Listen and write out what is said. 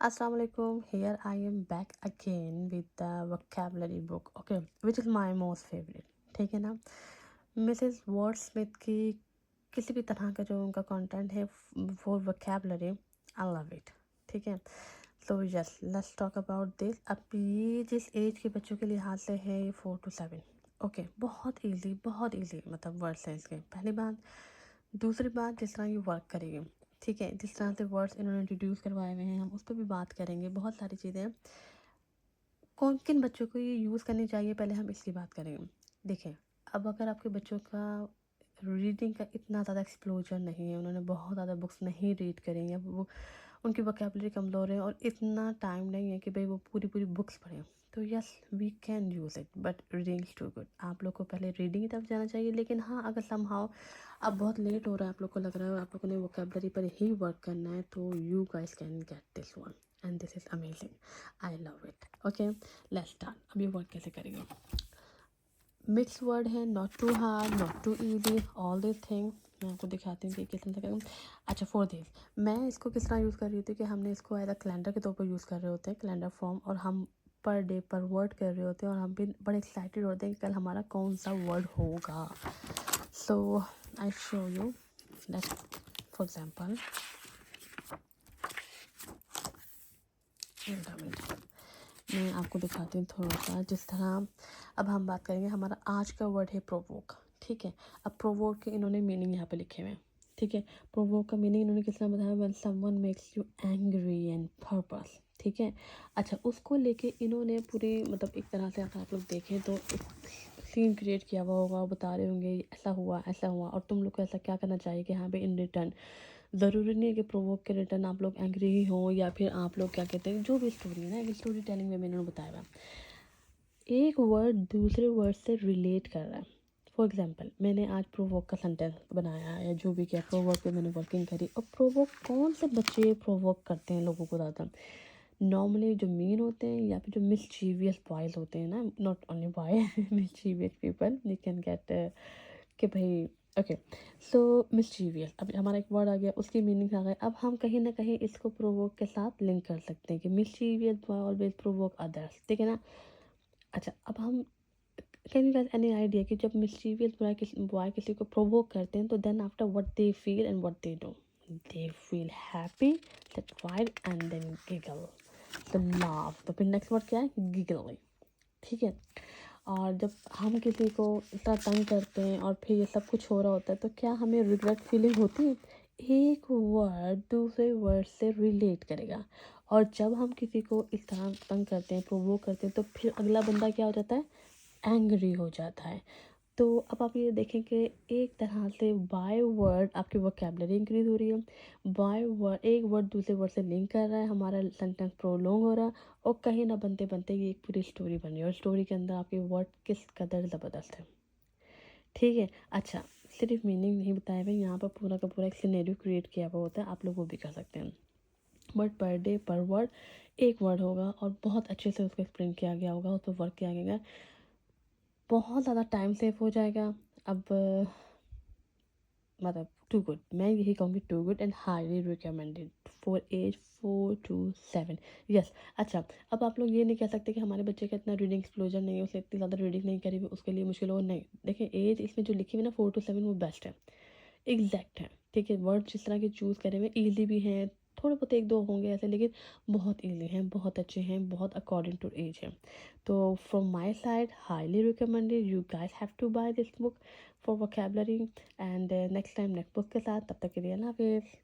Assalamu alaikum. Here I am back again with the vocabulary book, okay, which is my most favorite. ठीक है ना? Mrs word Smith की किसी भी तरह का जो उनका कंटेंट है for vocabulary, I love it. ठीक है. So yes, let's talk about this. अब ये जिस एज के बच्चों के लिहाज से है, 4 to 7. ओके, बहुत इजी मतलब वर्ड्स हैं इसके. पहली बात. दूसरी बात, जिस तरह ये वर्क करेगी, ठीक है, जिस तरह से वर्ड्स इन्होंने इंट्रोड्यूस करवाए हुए हैं, हम उस पर भी बात करेंगे. बहुत सारी चीज़ें हैं. कौन किन बच्चों को ये यूज़ करनी चाहिए, पहले हम इसकी बात करेंगे. देखें, अब अगर आपके बच्चों का रीडिंग का इतना ज़्यादा एक्सप्लोजर नहीं है, उन्होंने बहुत ज़्यादा बुक्स नहीं रीड करें, या वो उनकी वोकेबलरी कमज़ोर है और इतना टाइम नहीं है कि भाई वो पूरी पूरी बुक्स पढ़ें, तो yes, we can use it, but reading is too good. आप लोग को पहले रीडिंग की तरफ जाना चाहिए. लेकिन हाँ, अगर समहाउ अब बहुत लेट हो रहा है, आप लोग को लग रहा है आप लोगों ने वोकेबलरी पर ही वर्क करना है, तो you guys can get this one, and this is amazing. I love it. Okay, let's start. अब ये वर्क कैसे करेंगे. मिक्स वर्ड है, not too hard, not too easy, all this thing. मैं आपको दिखाती हूँ कि किस तरह से करूँ. अच्छा, फॉर दिस मैं इसको किस तरह यूज़ कर रही थी कि हमने इसको एज अ कैलेंडर के तौर पर यूज़ कर रहे होते हैं, कैलेंडर फॉर्म, और हम पर डे पर वर्ड कर रहे होते हैं, और हम भी बड़े एक्साइटेड होते हैं कि कल हमारा कौन सा वर्ड होगा. So I show you that. For example, मैं आपको दिखाती हूँ थोड़ा सा. जिस तरह अब हम बात करेंगे, हमारा आज का वर्ड है प्रोवोक. ठीक है. अब प्रोवोक के इन्होंने मीनिंग यहाँ पे लिखे हुए हैं. ठीक है. प्रोवोक का मीनिंग इन्होंने किस तरह बताया, when someone makes you angry and purpose. ठीक है. अच्छा, उसको लेके इन्होंने पूरी मतलब एक तरह से अगर आप लोग देखें तो एक सीन क्रिएट किया हुआ होगा, बता रहे होंगे ऐसा हुआ और तुम लोग को ऐसा क्या करना चाहिए कि हाँ भाई इन रिटर्न. ज़रूरी नहीं है कि प्रोवोक के रिटर्न आप लोग एंग्री ही हो, या फिर आप लोग क्या कहते हैं, जो भी स्टोरी है ना, एक स्टोरी टेलिंग में मैंने बताया हुआ. एक वर्ड दूसरे वर्ड से रिलेट कर रहा है. फॉर एग्जांपल, मैंने आज प्रोवोक का सेंटेंस बनाया या जो भी किया, प्रोवोक पे मैंने वर्किंग करी. और प्रोवोक कौन से बच्चे प्रोवोक करते हैं लोगों को ज़्यादा? नॉर्मली जो मीन होते हैं, या फिर जो मिसचीवियस बॉयज़ होते हैं ना, not only boy, mischievous people you can get कि भाई. ओके, सो मिसचीवियस, अब हमारा एक वर्ड आ गया, उसकी मीनिंग आ गए. अब हम कहीं ना कहीं इसको प्रोवोक के साथ लिंक कर सकते हैं कि mischievous boy always provoke others. ठीक है ना. अच्छा, अब हम can you get any idea कि जब मिसचीवियस बॉय किसी को प्रोवोक करते हैं, तो then after what they feel and what they do. They feel happy, satisfied and then giggle, तो लाफ. तो फिर नेक्स्ट वर्ड क्या है, गिगलिंग. ठीक है. और जब हम किसी को इतना तंग करते हैं और फिर ये सब कुछ हो रहा होता है, तो क्या हमें रिग्रेट फीलिंग होती है? एक वर्ड दूसरे वर्ड से रिलेट करेगा. और जब हम किसी को इस तरह तंग करते हैं, प्रोवोक करते हैं, तो फिर अगला बंदा क्या हो जाता है, एंग्री हो जाता है. तो अब आप ये देखें कि एक तरह से बाय वर्ड आपकी वोकेबलरी इंक्रीज हो रही है. बाय वर्ड एक वर्ड दूसरे वर्ड से लिंक कर रहा है, हमारा सेंटेंस प्रोलॉन्ग हो रहा है, और कहीं ना बनते बनते ये एक पूरी स्टोरी बन रही है, और स्टोरी के अंदर आपके वर्ड किस कदर ज़बरदस्त है. ठीक है. अच्छा, सिर्फ मीनिंग नहीं बताया भाई, यहाँ पर पूरा का पूरा एक सिनेरियो क्रिएट किया हुआ होता है, आप लोग वो भी कर सकते हैं. बट पर डे पर वर्ड एक वर्ड होगा, और बहुत अच्छे से उसको एक्सप्लेन किया गया होगा, उस पर वर्क किया गया. बहुत ज़्यादा टाइम सेव हो जाएगा. अब मतलब टू गुड, मैं यही कहूँगी, too good and highly recommended for age 4 to 7. Yes. अच्छा, अब आप लोग ये नहीं कह सकते कि हमारे बच्चे का इतना रीडिंग एक्सप्लोजर नहीं है, उसे इतनी ज़्यादा रीडिंग नहीं करी, उसके लिए मुश्किल हो. नहीं, देखिए, एज इसमें जो लिखी हुई ना 4 to 7, वो बेस्ट है, एग्जैक्ट है. ठीक है. वर्ड जिस तरह के चूज़ करे हुए ईजी भी हैं, थोड़े बहुत एक दो होंगे ऐसे, लेकिन बहुत ईजी हैं, बहुत अच्छे हैं, बहुत अकॉर्डिंग टू एज है. तो from my side, highly recommended, you guys have to buy this book for vocabulary. And next time next book के साथ, तब तक के लिए अल्लाह हाफिज़.